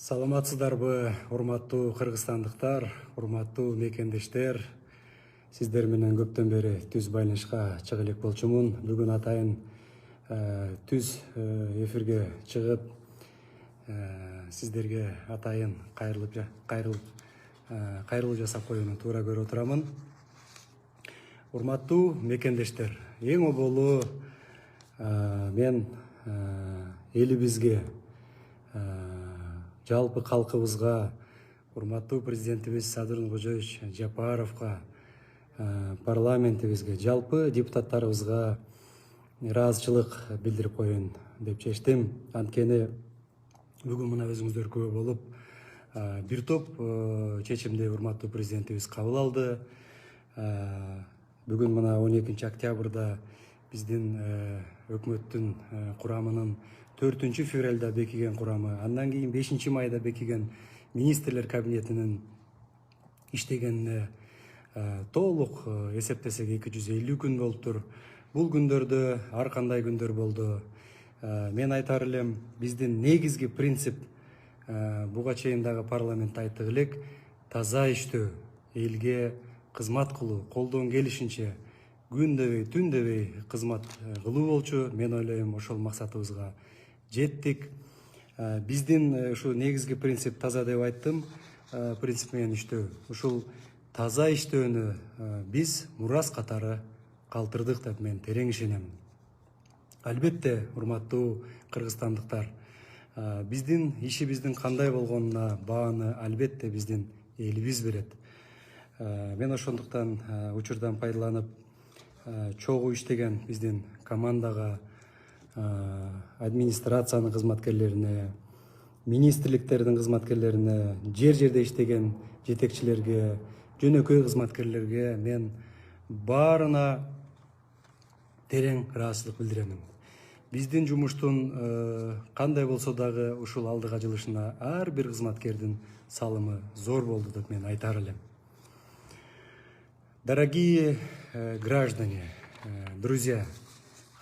Саламатсыздарбы, урматтуу кыргызстандыктар, урматтуу мекендештер. Сиздер менен көптөн бери түз байланышка чыга элек болчумун. Бүгүн атайын түз эфирге чыгып, сиздерге атайын кайрылуу жасап коюуну туура көрүп отурамын. Урматтуу мекендештер, эң оболу мен элибизге, жалпы калкыбызга, урматтуу президентибиз Садыр Нуркожоевич Жапаровго, парламентибизге, жалпы депутаттарыбызга ыраазычылык билдирип коеюн деп чечтим. Анткени бүгүн мына өзүңүздөр күбө болуп, бир топ чечимди урматтуу президентибиз кабыл алды. Бүгүн мына 12 октябрда биздин өкмөттүн курамынын 4 февралда бекиген курамы, андан кийин 5 майда бекиген министрлер кабинетинин иштегенине толук эсептесек 250 күн болуптур. Бул күндөрдө ар кандай күндөр болду. Мен айтар элем, биздин негизги принцип буга чейин дагы парламентте айттык элек, таза иштөө, элге кызмат кылуу, колдон келишинче күн дебей, түн дебей кызмат кылуу болчу. Мен ойлойм, ошол максатыбызга жеттик. Биздин ушу негизги принцип таза деп айттым, принцип менен иштөө. Ушул таза иштөөнү биз мурас катары калтырдык деп мен терең ишенем. Албетте, урматтуу кыргызстандыктар, биздин ишибиздин кандай болгонуна бааны албетте биздин элибиз берет. Мен ошондуктан учурдан пайдаланып, чогуу иштеген биздин командага, администрациянын кызматкерлерине, министрликтердин кызматкерлерине, жерде иштеген жетекчилерге, жөнөкөй кызматкерлерге мен баарына терең ыраазычылык билдиремин. Биздин жумуштун кандай болсо дагы ушул алдыга жылышына ар бир кызматкердин салымы зор болду деп мен айтар элем. Дорогие граждане, друзья,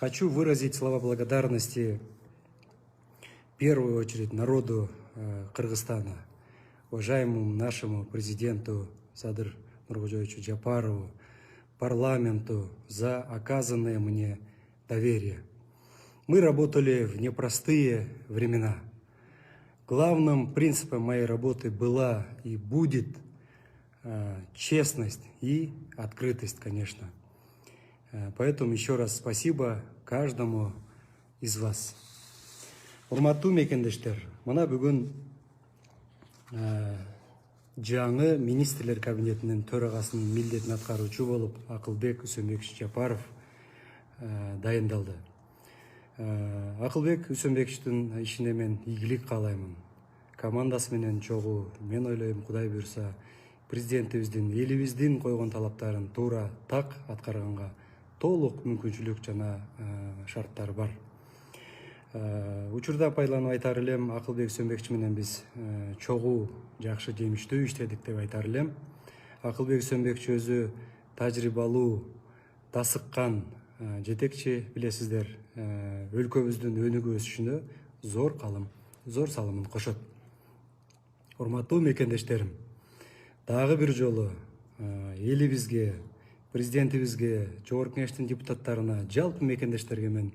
хочу выразить слова благодарности в первую очередь народу Кыргызстана, уважаемому нашему президенту Садыр Нуркожоевичу Жапарову, парламенту за оказанное мне доверие. Мы работали в непростые времена. Главным принципом моей работы была и будет честность и открытость, конечно. Поэтому еще раз спасибо каждому из вас. Урматтуу мекендештер, мына бүгүн жаңы министрлер кабинетинин төрагасынын милдетин аткаруучу болуп Акылбек Үсөнбекович Жапаров дайындалды. Акылбек Үсөнбековичтин ишине мен ийгилик каалаймын. Командасы менен чогуу, мен ойлойм, Кудай буйрса, президентибиздин, элибиздин койгон талаптарын туура так аткарганга толук мүмкүнчүлүк жана шарттар бар. Учурда пайдаланып айтар элем, Акылбек Үсөнбекович менен биз чогуу жакшы жемиштүү иштедик деп айтар элем. Акылбек Үсөнбекович өзү тажрыйбалуу, тасыккан жетекчи, билесиздер, өлкөбүздүн өнүгүү өсүшүнө зор салымын кошот. Урматтуу мекендештерим, дагы бир жолу элибизге, президентибизге, жогорку кеңештин депутаттарына, жалпы мекендештерге мен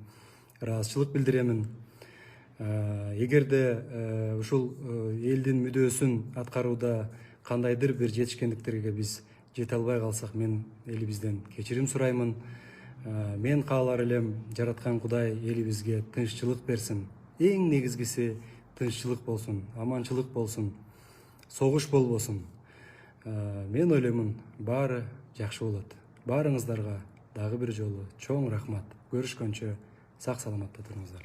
ыраазычылык билдиремин. Эгерде ушул элдин мүдөөсүн аткарууда кандайдыр бир жетишкендиктерге биз жете албай калсак, мен элибизден кечирим сураймын. Мен каалар элем, жараткан Кудай элибизге тынччылык берсин. Эң негизгиси тынччылык болсун, аманчылык болсун, согуш болбосун. Мен ойлоймун, баары жакшы болот. Баарыңыздарга дагы бир жолу чоң рахмат. Көрүшкөнчө сак саламатта туруңуздар.